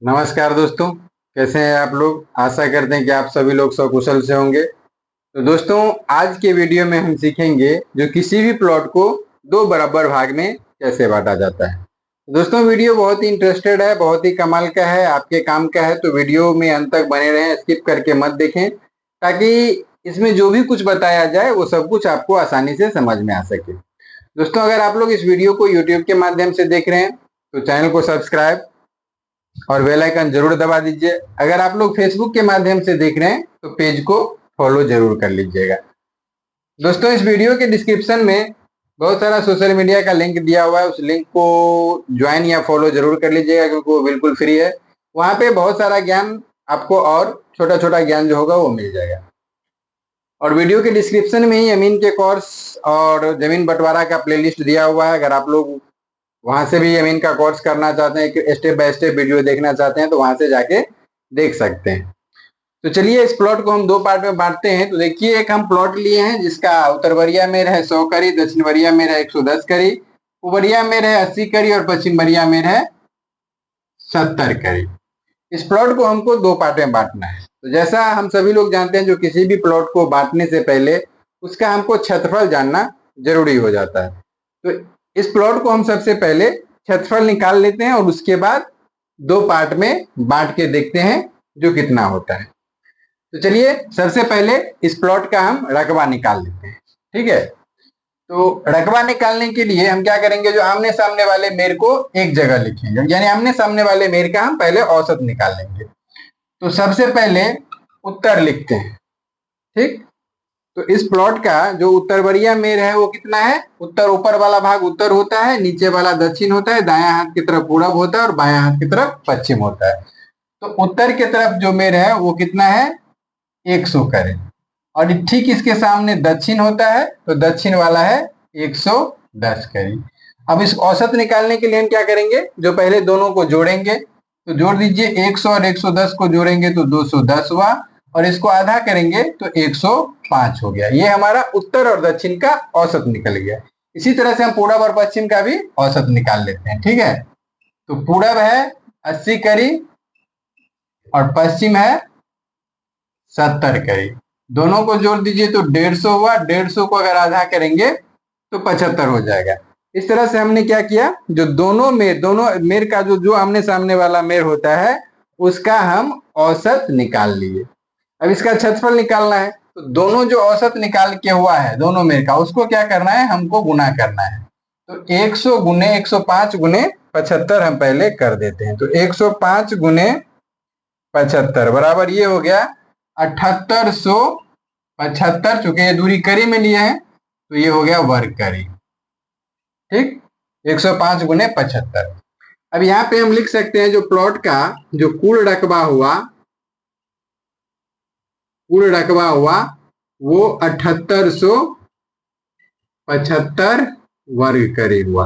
नमस्कार दोस्तों। कैसे हैं आप लोग? आशा करते हैं कि आप सभी लोग सकुशल से होंगे। तो दोस्तों, आज के वीडियो में हम सीखेंगे जो किसी भी प्लॉट को दो बराबर भाग में कैसे बांटा जाता है। दोस्तों, वीडियो बहुत ही इंटरेस्टेड है, बहुत ही कमाल का है, आपके काम का है, तो वीडियो में अंत तक बने रहें, स्किप करके मत देखें, ताकि इसमें जो भी कुछ बताया जाए वो सब कुछ आपको आसानी से समझ में आ सके। दोस्तों, अगर आप लोग इस वीडियो को यूट्यूब के माध्यम से देख रहे हैं तो चैनल को सब्सक्राइब और बेल आइकन जरूर दबा दीजिए। अगर आप लोग फेसबुक के माध्यम से देख रहे हैं तो पेज को फॉलो जरूर कर लीजिएगा। दोस्तों, इस वीडियो के डिस्क्रिप्शन में बहुत सारा सोशल मीडिया का लिंक दिया हुआ है, उस लिंक को ज्वाइन या फॉलो जरूर कर लीजिएगा, क्योंकि वो बिल्कुल फ्री है। वहां पे बहुत सारा ज्ञान आपको और छोटा छोटा ज्ञान जो होगा वो मिल जाएगा। और वीडियो के डिस्क्रिप्शन में ही जमीन के कोर्स और जमीन बंटवारा का प्लेलिस्ट दिया हुआ है। अगर आप लोग वहां से भी जमीन का कोर्स करना चाहते हैं, स्टेप बाय स्टेप वीडियो देखना चाहते हैं, तो वहां से जाके देख सकते हैं। तो चलिए, इस प्लॉट को हम दो पार्ट में बांटते हैं। तो देखिए, एक हम प्लॉट लिए हैं जिसका उत्तर बरिया में है 100 करी, दक्षिण बरिया में है 110 करी, पूर्वरिया में है 80 करी और पश्चिम बरिया में है 70 करी। इस प्लॉट को हमको दो पार्ट में बांटना है। तो जैसा हम सभी लोग जानते हैं, जो किसी भी प्लॉट को बांटने से पहले उसका हमको क्षेत्रफल जानना जरूरी हो जाता है। तो इस प्लॉट को हम सबसे पहले क्षेत्रफल निकाल लेते हैं और उसके बाद दो पार्ट में बांट के देखते हैं जो कितना होता है। तो चलिए, सबसे पहले इस प्लॉट का हम रकबा निकाल लेते हैं। ठीक है। तो रकबा निकालने के लिए हम क्या करेंगे, जो आमने सामने वाले मेर को एक जगह लिखेंगे, यानी आमने सामने वाले मेर का हम पहले औसत निकाल लेंगे। तो सबसे पहले उत्तर लिखते हैं। ठीक। तो इस प्लॉट का जो उत्तर बरिया मेर है वो कितना है? उत्तर ऊपर वाला भाग उत्तर होता है, नीचे वाला दक्षिण होता है, दायां हाथ की तरफ पूरब होता है और बायां हाथ की तरफ पश्चिम होता है। तो उत्तर की तरफ जो मेर है वो कितना है? 100 करे। और ठीक इसके सामने दक्षिण होता है, तो दक्षिण वाला है 110 करी। अब इस औसत निकालने के लिए हम क्या करेंगे, जो पहले दोनों को जोड़ेंगे। तो जोड़ दीजिए, 100 और 110 को जोड़ेंगे तो 210 हुआ, और इसको आधा करेंगे तो 105 हो गया। ये हमारा उत्तर और दक्षिण का औसत निकल गया। इसी तरह से हम पूरब और पश्चिम का भी औसत निकाल लेते हैं। ठीक है। तो पूरब है 80 करी और पश्चिम है 70 करी। दोनों को जोड़ दीजिए तो 150 हुआ। 150 को अगर आधा करेंगे तो 75 हो जाएगा। इस तरह से हमने क्या किया, जो दोनों मेर का जो जो आमने सामने वाला मेर होता है उसका हम औसत निकाल लिए। अब इसका क्षेत्रफल निकालना है, तो दोनों जो औसत निकाल के हुआ है दोनों मेर का, उसको क्या करना है, हमको गुना करना है। तो 100 गुने 105 गुने 75 हम पहले कर देते हैं। तो 105 गुने 75 बराबर ये हो गया 7875। चूंकि ये दूरी करी में लिए हैं तो ये हो गया वर्ग करी। ठीक। 105 गुने 75। अब यहाँ पे हम लिख सकते हैं जो प्लॉट का जो कुल रकबा हुआ वो 7875 वर्ग करी हुआ।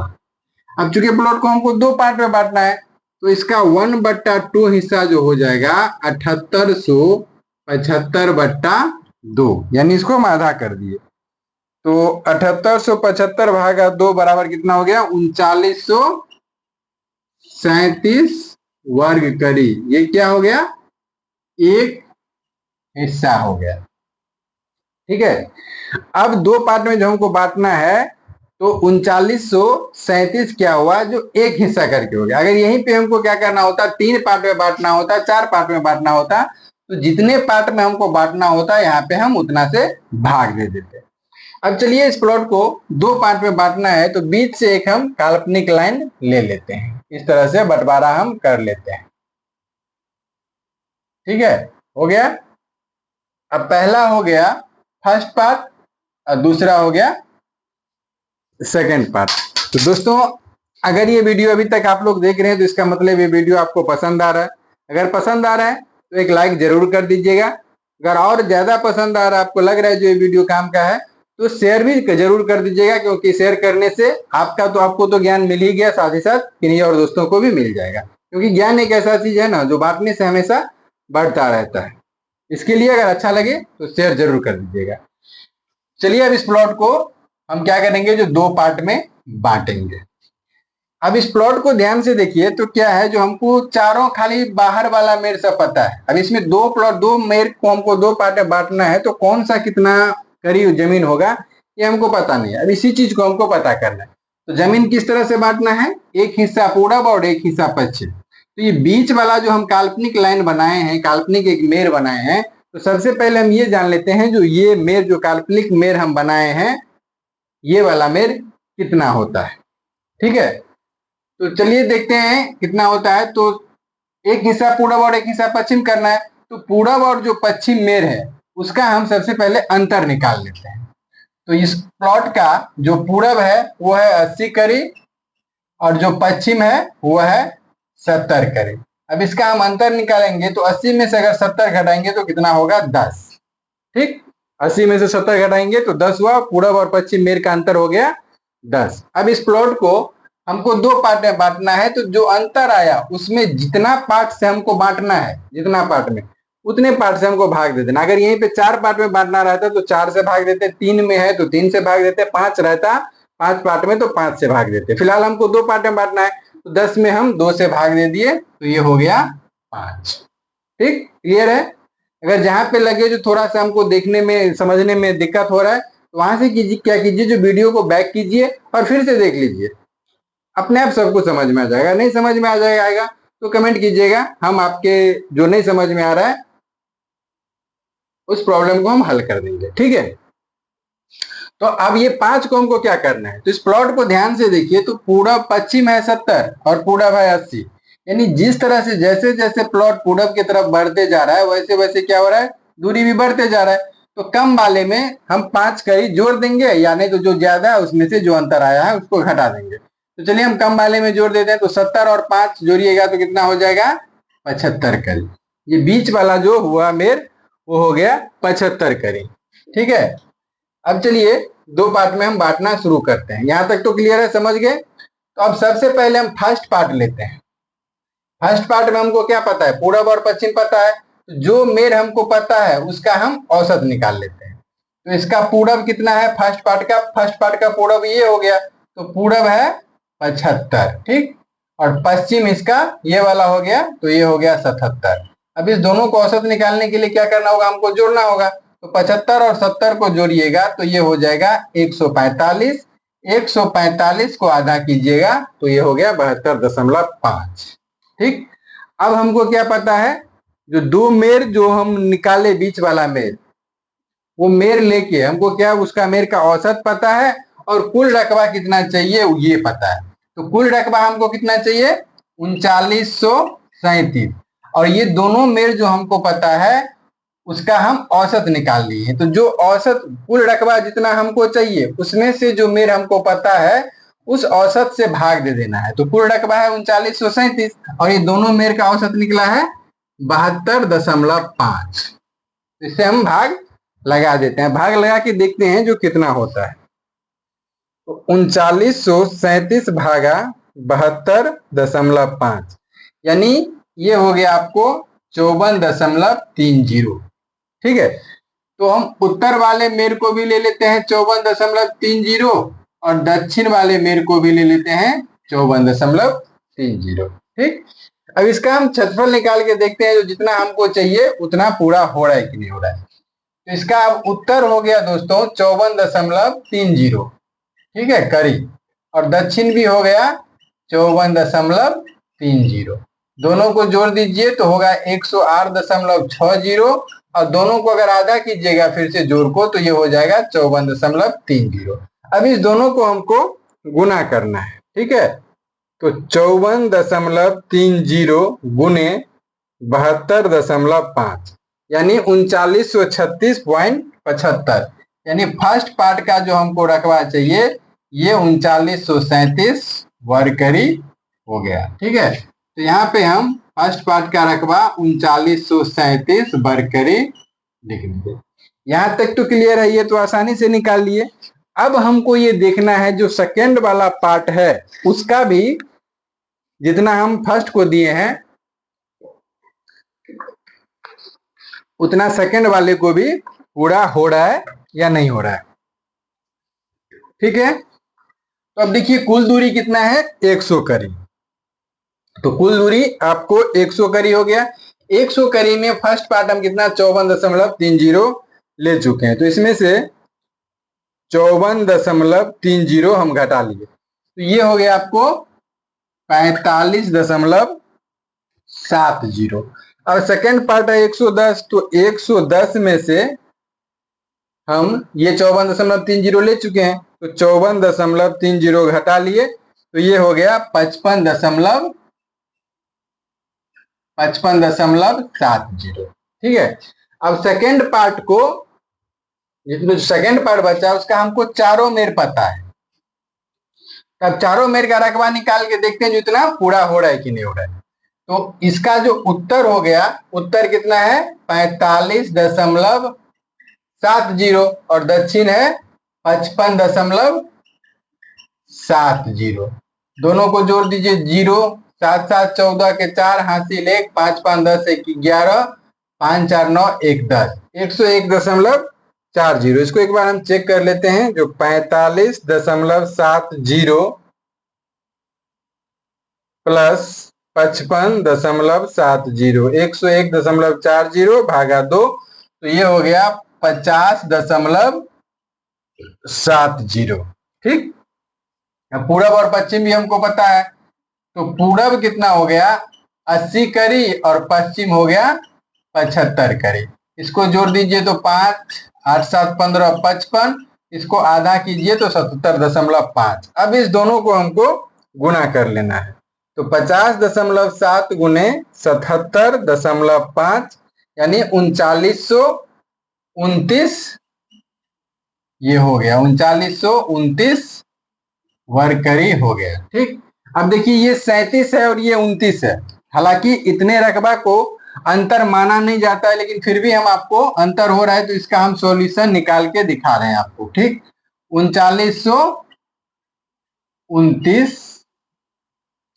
अब चूंकि प्लॉट को हमको दो पार्ट में बांटना है, तो इसका 1/2 हिस्सा जो हो जाएगा 7875/2, यानी इसको हम आधा कर दिए। तो 7875 भागा 2 बराबर कितना हो गया? 3937 वर्ग करी। ये क्या हो गया? एक हिस्सा हो गया। ठीक है। अब दो पार्ट में जो हमको बांटना है, तो 3937 क्या हुआ, जो एक हिस्सा करके हो गया। अगर यहीं पे हमको क्या करना होता, तीन पार्ट में बांटना होता, चार पार्ट में बांटना होता, तो जितने पार्ट में हमको बांटना होता यहाँ पे हम उतना से भाग दे देते। अब चलिए, इस प्लॉट को दो पार्ट में बांटना है, तो बीच से एक हम काल्पनिक लाइन ले लेते हैं। इस तरह से बंटवारा हम कर लेते हैं। ठीक है। हो गया। अब पहला हो गया फर्स्ट पार्ट और दूसरा हो गया सेकंड पार्ट। तो दोस्तों, अगर ये वीडियो अभी तक आप लोग देख रहे हैं तो इसका मतलब ये वीडियो आपको पसंद आ रहा है। अगर पसंद आ रहा है तो एक लाइक जरूर कर दीजिएगा। अगर और ज्यादा पसंद आ रहा है, आपको लग रहा है जो ये वीडियो काम का है, तो शेयर भी जरूर कर दीजिएगा, क्योंकि शेयर करने से आपको तो ज्ञान मिल ही गया, साथ ही साथ किन्हीं और दोस्तों को भी मिल जाएगा। क्योंकि ज्ञान एक ऐसा चीज है ना, जो बांटने से हमेशा बढ़ता रहता है। इसके लिए अगर अच्छा लगे तो शेयर जरूर कर दीजिएगा। चलिए, अब इस प्लॉट को हम क्या करेंगे, जो दो पार्ट में बांटेंगे। अब इस प्लॉट को ध्यान से देखिए तो क्या है, जो हमको चारों खाली बाहर वाला मेर सब पता है। अब इसमें दो मेर को हमको दो पार्ट में बांटना है, तो कौन सा कितना करीब जमीन होगा ये हमको पता नहीं है। अब इसी चीज को हमको पता करना है। तो जमीन किस तरह से बांटना है, एक हिस्सा पूरब और एक हिस्सा पश्चिम। तो ये बीच वाला जो हम काल्पनिक लाइन बनाए हैं, काल्पनिक एक मेर बनाए हैं, तो सबसे पहले हम ये जान लेते हैं जो ये मेर, जो काल्पनिक मेर हम बनाए हैं, ये वाला मेर कितना होता है। ठीक है, तो चलिए देखते हैं कितना होता है। तो एक हिस्सा पूरब और एक हिस्सा पश्चिम करना है। तो पूरब और जो पश्चिम मेर है उसका हम सबसे पहले अंतर निकाल लेते हैं। तो इस प्लॉट का जो पूरब है वो है 80 करीब और जो पश्चिम है वो है 70 करीब। अब इसका हम अंतर निकालेंगे तो 80 में से अगर 70 घटाएंगे तो कितना होगा, 10। ठीक, 80 में से 70 घटाएंगे तो 10 हुआ। पूरब और पश्चिम मेर का अंतर हो गया 10। अब इस प्लॉट को हमको दो पार्ट में बांटना है, तो जो अंतर आया उसमें जितना पार्ट से हमको बांटना है, जितना पार्ट में उतने पार्ट से हमको भाग दे देना। अगर यहीं पे 4 पार्ट में बांटना रहता तो 4 से भाग देते, 3 में है तो 3 से भाग देते, 5 रहता 5 पार्ट में तो 5 से भाग देते। फिलहाल हमको 2 पार्ट में बांटना है, तो 10 में हम 2 से भाग दे दिए, तो ये हो गया 5। ठीक, क्लियर है। अगर जहां पे लगे जो थोड़ा सा हमको देखने में समझने में दिक्कत हो रहा है, तो वहां से कीजिए, क्या कीजिए, जो वीडियो को बैक कीजिए और फिर से देख लीजिए, अपने आप सबको समझ में आ जाएगा। नहीं समझ में आ जाएगा आएगा तो कमेंट कीजिएगा, हम आपके जो नहीं समझ में आ रहा है उस प्रॉब्लम को हम हल कर देंगे। ठीक है, तो अब ये 5 को हमको क्या करना है, तो इस प्लॉट को ध्यान से देखिए। तो पूरब पश्चिम है 70 और पूरब है 80, यानी जिस तरह से जैसे जैसे प्लॉट पूरब की तरफ बढ़ते जा रहा है वैसे वैसे क्या हो रहा है, दूरी भी बढ़ते जा रहा है। तो कम वाले में हम 5 का ही जोड़ देंगे, या नहीं तो जो ज्यादा है उसमें से जो अंतर आया है उसको घटा देंगे। तो चलिए हम कम वाले में जोड़ देते हैं। तो 70 और 5 जोड़िएगा तो कितना हो जाएगा, 75 करी। ये बीच वाला जो हुआ मेर वो हो गया 75 करी। ठीक है, अब चलिए दो पार्ट में हम बांटना शुरू करते हैं। यहां तक तो क्लियर है, समझ गए। तो अब सबसे पहले हम फर्स्ट पार्ट लेते हैं। फर्स्ट पार्ट में हमको क्या पता है, पूरब और पश्चिम पता है। तो जो मेर हमको पता है उसका हम औसत निकाल लेते हैं। तो इसका पूरब कितना है, फर्स्ट पार्ट का पूरब ये हो गया, तो पूरब है 75। ठीक, और पश्चिम इसका ये वाला हो गया, तो ये हो गया 77। अब इस दोनों को औसत निकालने के लिए क्या करना होगा, हमको जोड़ना होगा। तो 75 और 70 को जोड़िएगा तो ये हो जाएगा 145। 145 को आधा कीजिएगा तो ये हो गया 72.5। ठीक, अब हमको क्या पता है, जो दो मेर जो हम निकाले बीच वाला मेर, वो मेर लेके हमको क्या उसका मेर का औसत पता है और कुल रकबा कितना चाहिए ये पता है। तो कुल रकबा हमको कितना चाहिए, 3937। और ये दोनों मेर जो हमको पता है उसका हम औसत निकाल लिए। तो जो औसत कुल रकबा जितना हमको चाहिए उसमें से जो मेर हमको पता है उस औसत से भाग दे देना है। तो कुल रकबा है 3937 और ये दोनों मेर का औसत निकला है 72.5। इससे हम भाग लगा देते हैं, भाग लगा के देखते हैं जो कितना होता है। तो 3937 भागा 72.5, यानी ये हो गया आपको 54.30। ठीक है, तो हम उत्तर वाले मेर को भी ले लेते हैं 54.30 और दक्षिण वाले मेर को भी ले लेते हैं 54.30। ठीक, अब इसका हम क्षेत्रफल निकाल के देखते हैं, जो जितना हमको चाहिए उतना पूरा हो रहा है कि नहीं हो रहा है। तो इसका अब उत्तर हो गया दोस्तों 54.30। ठीक है, करीब, और दक्षिण भी हो गया 54.30। दोनों को जोड़ दीजिए तो होगा 108.60 और दोनों को अगर आधा कीजिएगा फिर से जोड़ को तो ये हो जाएगा 54.30। अब इस दोनों को हमको गुना करना है। ठीक है, तो 54.30 गुने 72.5 यानी 3936.75, यानी फर्स्ट पार्ट का जो हमको रकबा चाहिए ये 3937 वर्ग करी हो गया। ठीक है, तो यहाँ पे हम फर्स्ट पार्ट का रकबा 3937 वर्ग करी लिख देंगे। यहां तक तो क्लियर है, ये तो आसानी से निकाल लिए। अब हमको ये देखना है जो सेकेंड वाला पार्ट है उसका भी जितना हम फर्स्ट को दिए हैं उतना सेकंड वाले को भी पूरा हो रहा है या नहीं हो रहा है। ठीक है, तो अब देखिए कुल दूरी कितना है, 100 करी। तो कुल दूरी आपको 100 करी हो गया। 100 करी में फर्स्ट पार्ट हम कितना 54.30 ले चुके हैं, तो इसमें से 54.30 हम घटा लिए, तो ये हो गया आपको 45.70। और सेकेंड पार्ट है 110, तो 110 में से हम ये 54.30 ले चुके हैं, तो 54.30 घटा लिए, तो ये हो गया 55.70। ठीक है। अब सेकेंड पार्ट को, जो सेकेंड पार्ट बचा उसका हमको चारों मेर पता है। तब चारों मेर का रकबा निकाल के देखते हैं जो इतना पूरा हो रहा है कि नहीं हो रहा है। तो इसका जो उत्तर हो गया, उत्तर कितना है 45.70 और दक्षिण है 55.70। दोनों को जोड़ दीजिए, 0 7 7 14 के 4 हासिल 1 5 5 10 1 11 5 4 9 1 10 101.40। इसको एक बार हम चेक कर लेते हैं, जो 45.70 प्लस 55.70 101.40 भागा 2, तो ये हो गया 50.70। ठीक। पूरब और पश्चिम भी हमको पता है, तो पूरब कितना हो गया 80 करी और पश्चिम हो गया 75 करी। इसको जोड़ दीजिए तो 5 8 7 15 55, इसको आधा कीजिए तो 77.5। अब इस दोनों को हमको गुना कर लेना है, तो 50.7 गुने 77.5 यानी 3929, ये हो गया 3929 वर्ग करी हो गया। ठीक। अब देखिए ये 37 है और ये 29 है। हालांकि इतने रकबा को अंतर माना नहीं जाता है, लेकिन फिर भी हम आपको अंतर हो रहा है तो इसका हम सॉल्यूशन निकाल के दिखा रहे हैं आपको। ठीक। 3929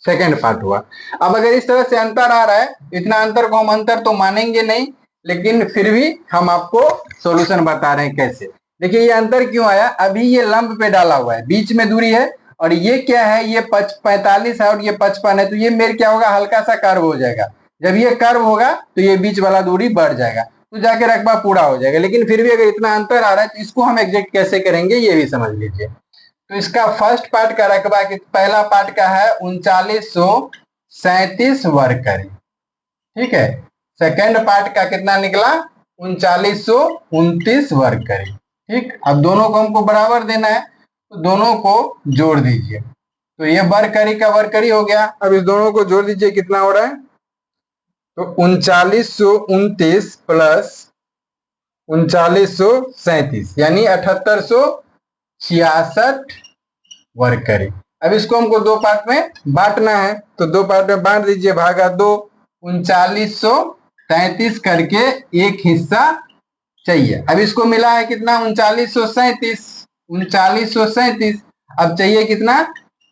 सेकेंड पार्ट हुआ। अब अगर इस तरह से अंतर आ रहा है, इतना अंतर को हम अंतर तो मानेंगे नहीं, लेकिन फिर भी हम आपको सॉल्यूशन बता रहे हैं कैसे। देखिए ये अंतर क्यों आया, अभी ये लंब पे डाला हुआ है, बीच में दूरी है, और ये क्या है, ये 45 है और ये 55 है, तो ये मेरे क्या होगा, हल्का सा कर्व हो जाएगा। जब ये कर्व होगा तो ये बीच वाला दूरी बढ़ जाएगा, तो जाके रकबा पूरा हो जाएगा। लेकिन फिर भी अगर इतना अंतर आ रहा है तो इसको हम एग्जैक्ट कैसे करेंगे ये भी समझ लीजिए। तो इसका फर्स्ट पार्ट का रकबा, पहला पार्ट का है 3937 वर्ग करी। ठीक है। सेकेंड पार्ट का कितना निकला 3929 वर्ग करी। ठीक। अब दोनों को हमको बराबर देना है, तो दोनों को जोड़ दीजिए, तो ये वर्ग करी का वर्ग करी हो गया। अब इस दोनों को जोड़ दीजिए, कितना हो रहा है, तो 3929 प्लस 3937 यानी 7866 वर्ग करी। अब इसको हमको दो पार्ट में बांटना है, तो दो पार्ट में बांट दीजिए, भागा 2। 3933 करके एक हिस्सा चाहिए। अब इसको मिला है कितना 3937। अब चाहिए कितना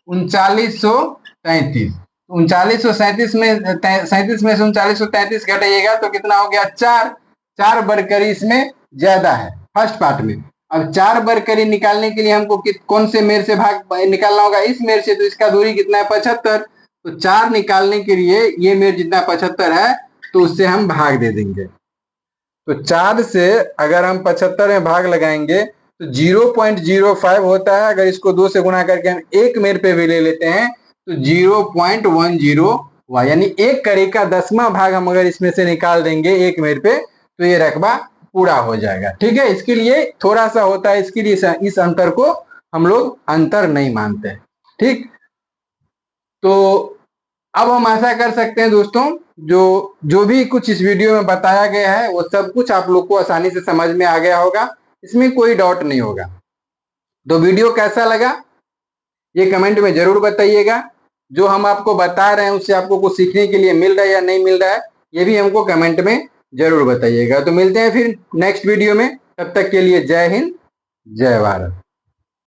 3933। 3937 में 37 में से 3933 घटाइएगा तो कितना हो गया 4। 4 वर्ग करी इसमें ज्यादा है फर्स्ट पार्ट में। अब 4 वर्ग करी निकालने के लिए हमको कौन से मेर से भाग निकालना होगा, इस मेर से, तो इसका दूरी कितना है 75। तो 4 निकालने के लिए ये मेर जितना 75 है तो उससे हम भाग दे देंगे। तो 4 से अगर हम 75 में भाग लगाएंगे तो 0.05 होता है। अगर इसको 2 से गुणा करके हम एक मेर पे भी ले लेते हैं तो 0.10 हुआ, यानी एक कड़ी का 10वां भाग हम अगर इसमें से निकाल देंगे एक मेर पे तो ये रकबा पूरा हो जाएगा। ठीक है। इसके लिए थोड़ा सा होता है, इसके लिए इस अंतर को हम लोग अंतर नहीं मानते। ठीक। तो अब हम आशा कर सकते हैं दोस्तों, जो भी कुछ इस वीडियो में बताया गया है वो सब कुछ आप लोग को आसानी से समझ में आ गया होगा, इसमें कोई डाउट नहीं होगा। तो वीडियो कैसा लगा ये कमेंट में जरूर बताइएगा। जो हम आपको बता रहे हैं उससे आपको कुछ सीखने के लिए मिल रहा है या नहीं मिल रहा है ये भी हमको कमेंट में जरूर बताइएगा। तो मिलते हैं फिर नेक्स्ट वीडियो में, तब तक के लिए जय हिंद जय भारत।